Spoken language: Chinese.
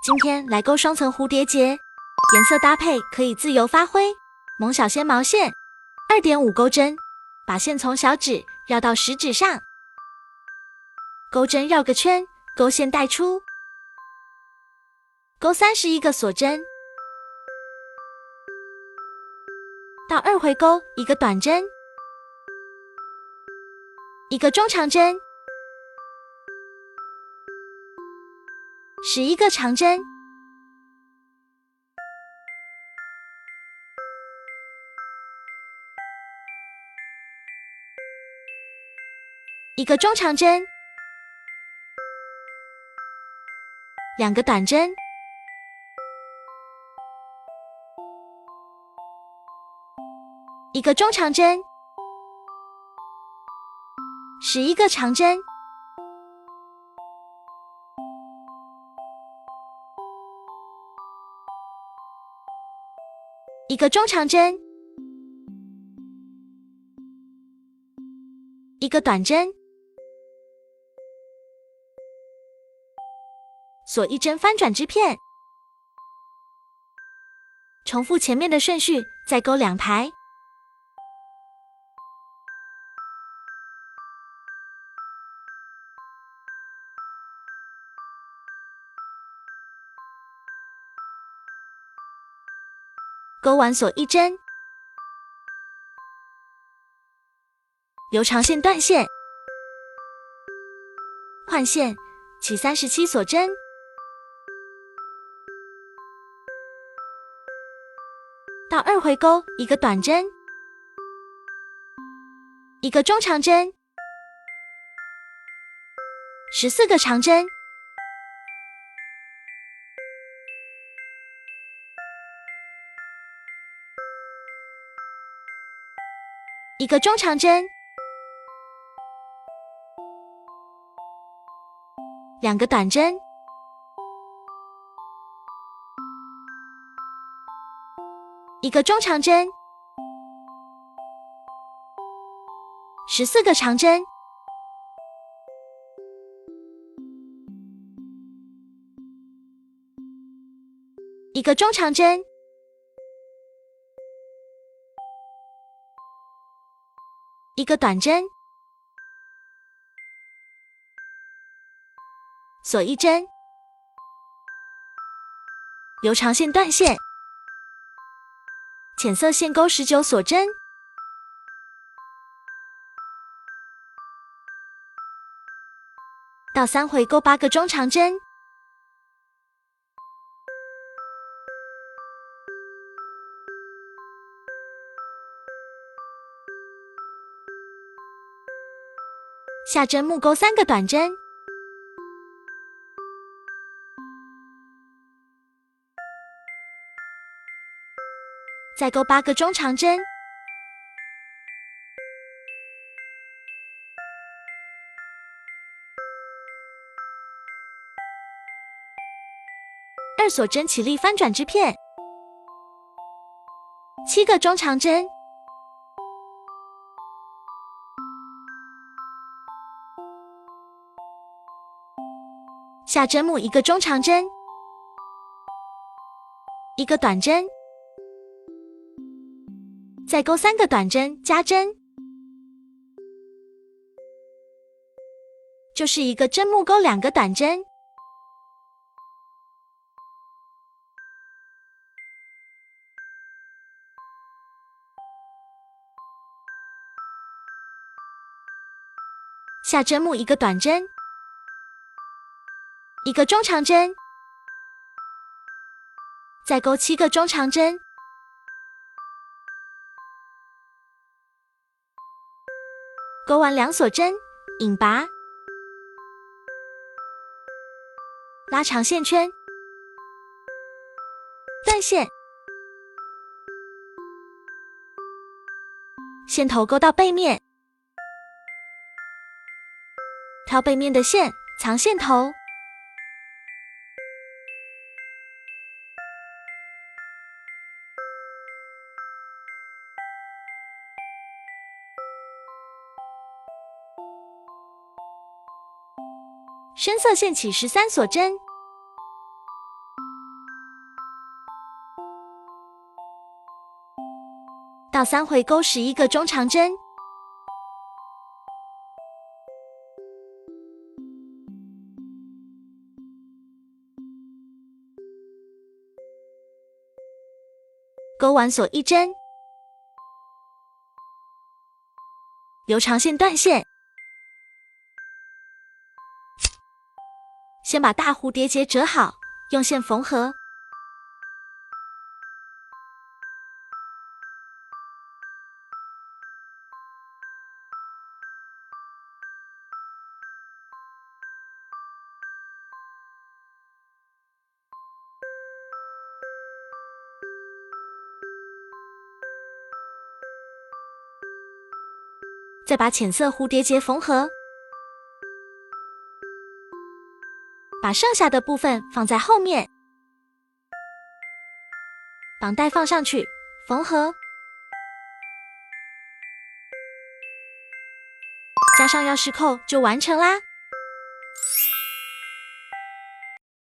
今天来钩双层蝴蝶结，颜色搭配可以自由发挥。蒙小纤毛线 2.5 钩针，把线从小指绕到食指上，钩针绕个圈，钩线带出，钩31个锁针，到2回钩一个短针，一个中长针，11个长针，一个中长针，2个短针，一个中长针，11个长针，一个中长针，一个短针，锁1针翻转织片，重复前面的顺序，再钩2排。钩完锁1针，留长线断线，换线，起37锁针，到2回钩一个短针，一个中长针，14个长针，一个中长针，2个短针，一个中长针，14个长针，一个中长针，一个短针，锁1针，留长线断线，浅色线钩19锁针，到3回钩8个中长针，下针木钩3个短针，再钩8个中长针，2锁针起立翻转织片，7个中长针，下针木1个中长针，一个短针，再钩3个短针加针，就是一个针木钩2个短针，下针木1个短针，一个中长针，再钩7个中长针，钩完2锁针，引拔，拉长线圈，断线，线头勾到背面，挑背面的线，藏线头，深色线起13锁针，到3回钩11个中长针。钩完锁1针，留长线断线。先把大蝴蝶结折好，用线缝合。再把浅色蝴蝶结缝合，把剩下的部分放在后面，绑带放上去，缝合，加上钥匙扣就完成啦。